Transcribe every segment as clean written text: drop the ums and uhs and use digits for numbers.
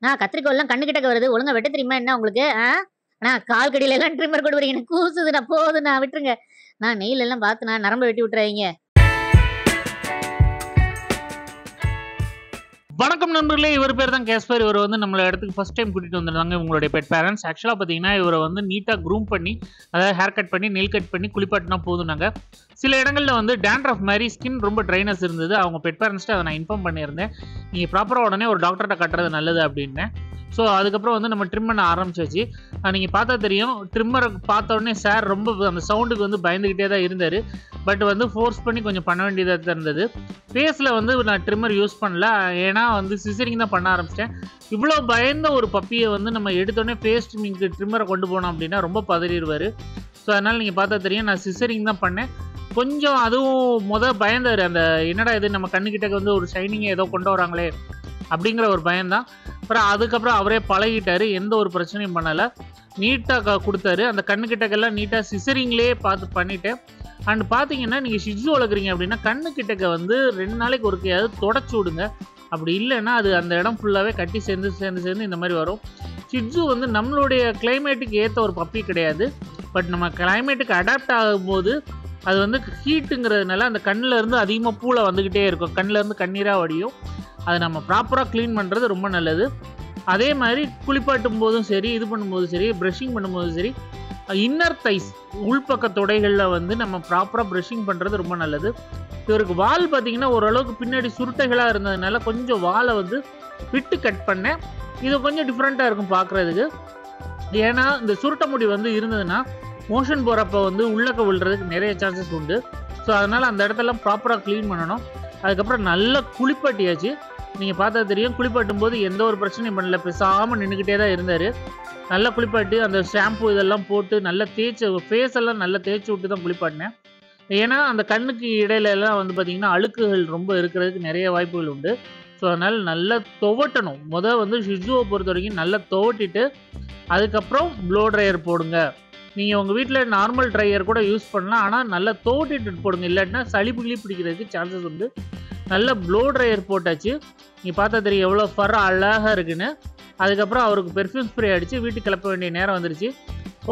நான் கத்திரிக்கோல்லாம் கண்ணு கிட்டக்க வருது, ஒழுங்கா வெட்ட தெரியுமா என்ன உங்களுக்கு? கால் கடியில எல்லாம் ட்ரிம்மர் கொண்டு வரீங்க, எனக்கு கூசுதுண்ணா, போதுண்ணா, விட்டுருங்க. நெயில் எல்லாம் பார்த்துண்ணா, நரம்ப வெட்டி விட்டுறாதீங்க. வணக்கம் நண்பர்களே, இவர் பேர் தான் கேஸ்பர். இவர் வந்து நம்மள இடத்துக்கு ஃபர்ஸ்ட் டைம் கூட்டிட்டு வந்திருந்தாங்க உங்களுடைய பெட் பேரண்ட்ஸ். ஆக்சுவலாக பார்த்தீங்கன்னா இவரை வந்து நீட்டாக க்ரூம் பண்ணி, அதாவது ஹேர் கட் பண்ணி, நெயில் கட் பண்ணி குளிப்பாட்டினா போதுனாங்க. சில இடங்களில் வந்து டேண்ட்ரஃப் மாதிரி ஸ்கின் ரொம்ப ட்ரைனஸ் இருந்தது. அவங்க பெட் பேரண்ட்ஸ்ட்டு அதை நான் இன்ஃபார்ம் பண்ணியிருந்தேன். நீங்கள் ப்ராப்பராக உடனே ஒரு டாக்டர்கிட்ட கட்டுறது நல்லது அப்படின்னேன். ஸோ அதுக்கப்புறம் வந்து நம்ம ட்ரிம் பண்ண ஆரம்பிச்சாச்சு. நீங்கள் பார்த்தா தெரியும், ட்ரிம்மரை பார்த்த உடனே சார் ரொம்ப அந்த சவுண்டுக்கு வந்து பயந்துக்கிட்டே தான் இருந்தார். பட் வந்து ஃபோர்ஸ் பண்ணி கொஞ்சம் பண்ண வேண்டியதாக தான் இருந்தது. ஃபேஸில் வந்து நான் ட்ரிம்மர் யூஸ் பண்ணல, ஏன்னா வந்து சிசரிங் தான் பண்ண ஆரம்பிச்சிட்டேன். இவ்வளோ பயந்த ஒரு பப்பியை வந்து நம்ம எடுத்தோடனே ஃபேஸ் ட்ரிம்மரை கொண்டு போனோம் அப்படின்னா ரொம்ப பதறிடுவார். ஸோ அதனால் நீங்கள் பார்த்தா தெரியும், நான் சிசரிங் தான் பண்ணேன். கொஞ்சம் அதுவும் பயந்தார். அந்த என்னடா இது, நம்ம கண்ணுக்கிட்ட வந்து ஒரு ஷைனிங்கை ஏதோ கொண்டு வராங்களே அப்படிங்கிற ஒரு பயம்தான். அப்புறம் அதுக்கப்புறம் அவரே பழகிட்டார், எந்த ஒரு பிரச்சனையும் பண்ணலை, நீட்டாக கொடுத்தாரு. அந்த கண்ணுக்கிட்டக்கெல்லாம் நீட்டாக சிசரிங்லேயே பண்ணிட்டேன். அண்ட் பார்த்தீங்கன்னா நீங்கள் ஷிட்ஸு வளர்க்குறீங்க அப்படின்னா கண்ணுக்கிட்டக்க வந்து 2 நாளைக்கு ஒருக்கையாவது தொடச்சி விடுங்க. அப்படி இல்லைன்னா அது அந்த இடம் ஃபுல்லாகவே கட்டி சேர்ந்து இந்த மாதிரி வரும். ஷிட்ஸு வந்து நம்மளுடைய கிளைமேட்டுக்கு ஏற்ற ஒரு பப்பி கிடையாது. பட் நம்ம கிளைமேட்டுக்கு அடாப்ட் ஆகும்போது அது வந்து ஹீட்டுங்கிறதுனால அந்த கண்ணில் இருந்து அதிகமாக பூளை வந்துக்கிட்டே இருக்கும், கண்ணில் இருந்து கண்ணீராக வடியும். அதை நம்ம ப்ராப்பராக க்ளீன் பண்ணுறது ரொம்ப நல்லது. அதே மாதிரி குளிப்பாட்டும் போதும் சரி, இது பண்ணும்போதும் சரி, ப்ரஷிங் பண்ணும்போதும் சரி, இன்னர் தைஸ் உள்பக்க தொடைகளில் வந்து நம்ம ப்ராப்பராக ப்ரஷிங் பண்ணுறது ரொம்ப நல்லது. இவருக்கு வால் பார்த்திங்கன்னா ஓரளவுக்கு பின்னாடி சுருட்டைகளாக இருந்ததுனால கொஞ்சம் வாலை வந்து விட்டு கட் பண்ணேன். இது கொஞ்சம் டிஃப்ரெண்ட்டாக இருக்கும் பார்க்குறதுக்கு. ஏன்னா இந்த சுருட்டை முடி வந்து இருந்ததுன்னா மோஷன் போகிறப்ப வந்து உள்ளக்க விழுறதுக்கு நிறைய சான்சஸ் உண்டு. ஸோ அதனால் அந்த இடத்தெல்லாம் ப்ராப்பராக க்ளீன் பண்ணணும். அதுக்கப்புறம் நல்லா குளிப்பாட்டியாச்சு. நீங்கள் பார்த்தா தெரியும், குளிப்பாட்டும் போது எந்த ஒரு பிரச்சனையும் பண்ணல, பேசாமல் நின்றுக்கிட்டே தான் இருந்தார். நல்லா குளிப்பாட்டி அந்த ஷாம்பு இதெல்லாம் போட்டு நல்லா ஃபேஸ் எல்லாம் நல்லா தேய்ச்சி விட்டு தான் குளிப்பாட்டினேன். ஏன்னா அந்த கண்ணுக்கு இடையில எல்லாம் வந்து பார்த்திங்கன்னா அழுக்குகள் ரொம்ப இருக்கிறதுக்கு நிறைய வாய்ப்புகள் உண்டு. ஸோ அதனால் நல்லா துவட்டணும். வந்து ஷிட்ஸுவை பொறுத்த வரைக்கும் நல்லா துவட்டிட்டு அதுக்கப்புறம் ப்ளோ ட்ரையர் போடுங்க. நீங்கள் உங்கள் வீட்டில் நார்மல் ட்ரையர் கூட யூஸ் பண்ணலாம், ஆனால் நல்லா துவட்டிட்டு போடுங்க, இல்லாட்டினா சளிப்பு பிடிக்கிறதுக்கு சான்சஸ் உண்டு. நல்லா ப்ளோ ட்ரையர் போட்டாச்சு. நீங்கள் பார்த்தா தெரியும் எவ்வளோ ஃபர் அழகாக இருக்குன்னு. அதுக்கப்புறம் அவருக்கு பெர்ஃப்யூம் ஸ்ப்ரே அடித்து வீட்டுக்கு கிளப்ப வேண்டிய நேரம் வந்துருச்சு.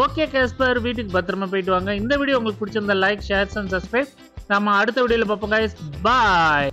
ஓகே கேஸ்பர், வீட்டுக்கு பத்திரமா போயிட்டு வாங்க. இந்த வீடியோ உங்களுக்கு பிடிச்சிருந்தா லைக், ஷேர் அண்ட் சப்ஸ்கிரைப். நம்ம அடுத்த வீடியோவில் பார்ப்போம் கைஸ். பாய்.